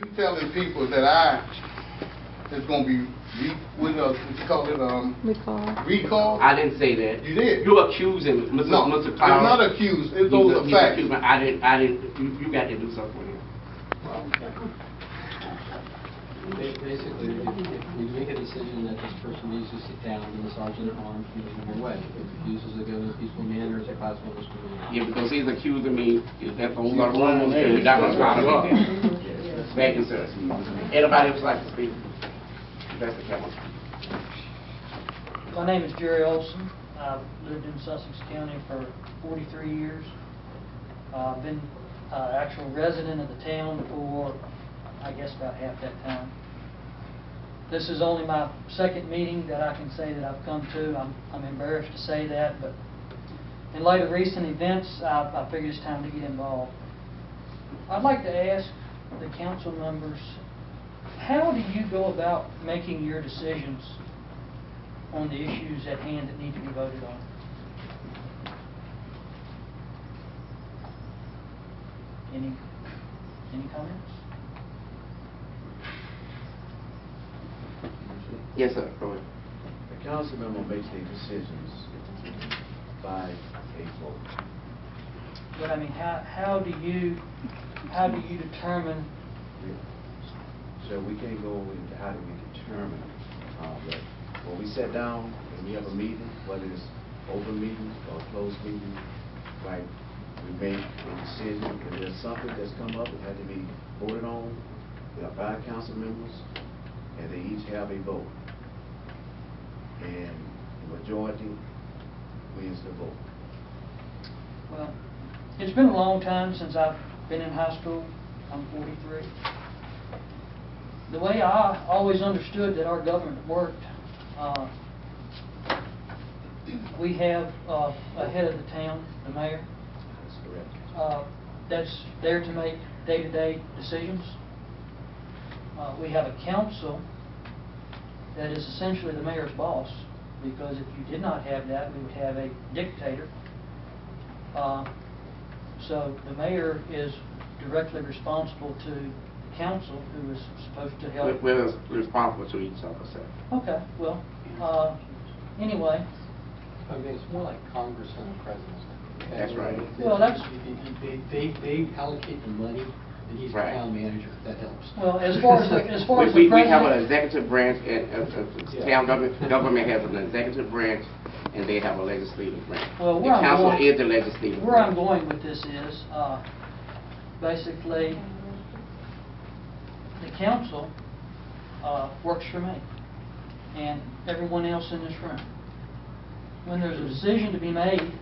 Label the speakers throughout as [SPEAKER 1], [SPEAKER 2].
[SPEAKER 1] you telling people that it's going to be what you call it, recall?
[SPEAKER 2] I didn't say that.
[SPEAKER 1] You did.
[SPEAKER 2] You're accusing Mr.
[SPEAKER 1] No,
[SPEAKER 2] Mr.
[SPEAKER 1] it's
[SPEAKER 2] Cloud.
[SPEAKER 1] not accused. It's those are facts.
[SPEAKER 2] I didn't. You got to do something with him.
[SPEAKER 3] Basically, if we make a decision that this person needs to sit down, then the sergeant at arms moves him away. If he refuses to go in a peaceful manner, it's a class 1 misdemeanor.
[SPEAKER 2] Yeah, because he's accusing me that we got rumors and we got no problem with that. Thank you, sir. Anybody else like to speak? That's the camera.
[SPEAKER 4] My name is Gerry Olson. I've lived in Sussex County for 43 years. I've been an actual resident of the town for, I guess, about half that time. This is only my second meeting that I can say that I've come to. I'm embarrassed to say that, but in light of recent events, I figured it's time to get involved. I'd like to ask the council members, how do you go about making your decisions on the issues at hand that need to be voted on? Any comments?
[SPEAKER 2] Yes, sir. Go ahead.
[SPEAKER 5] The council member makes their decisions by a vote.
[SPEAKER 4] But I mean, how do you determine?
[SPEAKER 5] So we can't go into how do we determine, but when we sit down and we have a meeting, whether it's open meeting or closed meeting, right, we make a decision. If there's something that's come up that had to be voted on, we have 5 council members, and they each have a vote. And the majority wins the vote.
[SPEAKER 4] Well, it's been a long time since I've been in high school. I'm 43. The way I always understood that our government worked, we have a head of the town, the mayor.
[SPEAKER 5] That's correct.
[SPEAKER 4] That's there to make day-to-day decisions. We have a council that is essentially the mayor's boss, because if you did not have that, we would have a dictator. So the mayor is directly responsible to the council, who is supposed to help.
[SPEAKER 2] We're responsible to each other, sir.
[SPEAKER 4] Okay, well, anyway.
[SPEAKER 3] I mean, it's more like Congress and the president.
[SPEAKER 2] That's right.
[SPEAKER 4] Well, that's...
[SPEAKER 3] They allocate the money, and he's the
[SPEAKER 2] Right.
[SPEAKER 3] town manager. That helps.
[SPEAKER 4] Well, as far as the
[SPEAKER 2] we
[SPEAKER 4] president...
[SPEAKER 2] have an executive branch, and town government has an executive branch, and they have a legislative branch.
[SPEAKER 4] Well,
[SPEAKER 2] the council is the legislative
[SPEAKER 4] where
[SPEAKER 2] branch.
[SPEAKER 4] I'm going with this is, basically, the council works for me and everyone else in this room. When there's a decision to be made,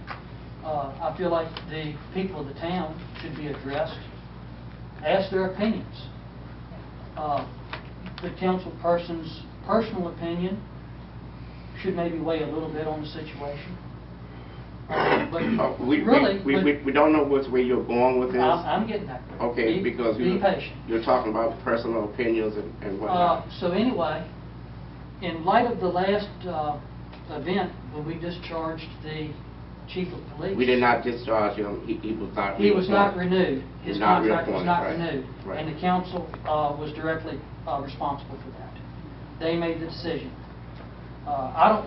[SPEAKER 4] I feel like the people of the town should be addressed, ask their opinions. The council person's personal opinion should maybe weigh a little bit on the situation. But
[SPEAKER 2] we don't know which way you're going with this.
[SPEAKER 4] I'm getting that.
[SPEAKER 2] Okay, because
[SPEAKER 4] be patient.
[SPEAKER 2] You're talking about personal opinions and whatnot.
[SPEAKER 4] So anyway, in light of the last event when we discharged the chief of police,
[SPEAKER 2] we did not discharge him. He was not.
[SPEAKER 4] He was not renewed. His contract was not
[SPEAKER 2] right.
[SPEAKER 4] renewed,
[SPEAKER 2] right.
[SPEAKER 4] And the council was directly responsible for that. They made the decision. Out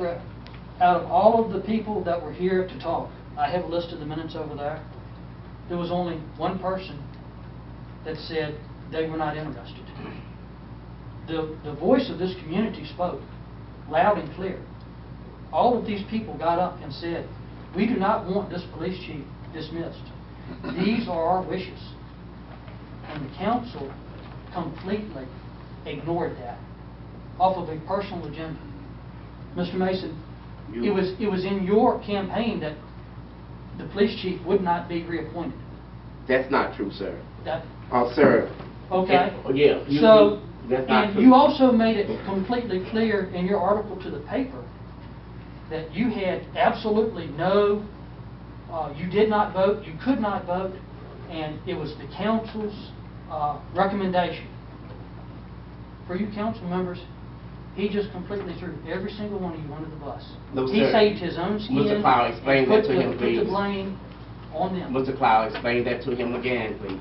[SPEAKER 4] of all of the people that were here to talk, I have a list of the minutes over there. There was only one person that said they were not interested. The voice of this community spoke loud and clear. All of these people got up and said, we do not want this police chief dismissed. These are our wishes. And the council completely ignored that off of a personal agenda. Mr. Mason, it was in your campaign that the police chief would not be reappointed.
[SPEAKER 2] That's not true, sir.
[SPEAKER 4] Oh,
[SPEAKER 2] sir.
[SPEAKER 4] Okay.
[SPEAKER 2] Yeah. That's not true.
[SPEAKER 4] You also made it completely clear in your article to the paper that you had absolutely no, you did not vote, you could not vote, and it was the council's recommendation. For you council members, he just completely threw every single one of you under the bus.
[SPEAKER 2] No,
[SPEAKER 4] he
[SPEAKER 2] sir.
[SPEAKER 4] saved his own skin.
[SPEAKER 2] Mr. Cloud, explain that to him, please.
[SPEAKER 4] Put the blame on them.
[SPEAKER 2] Mr. Cloud, explain that to him again, please.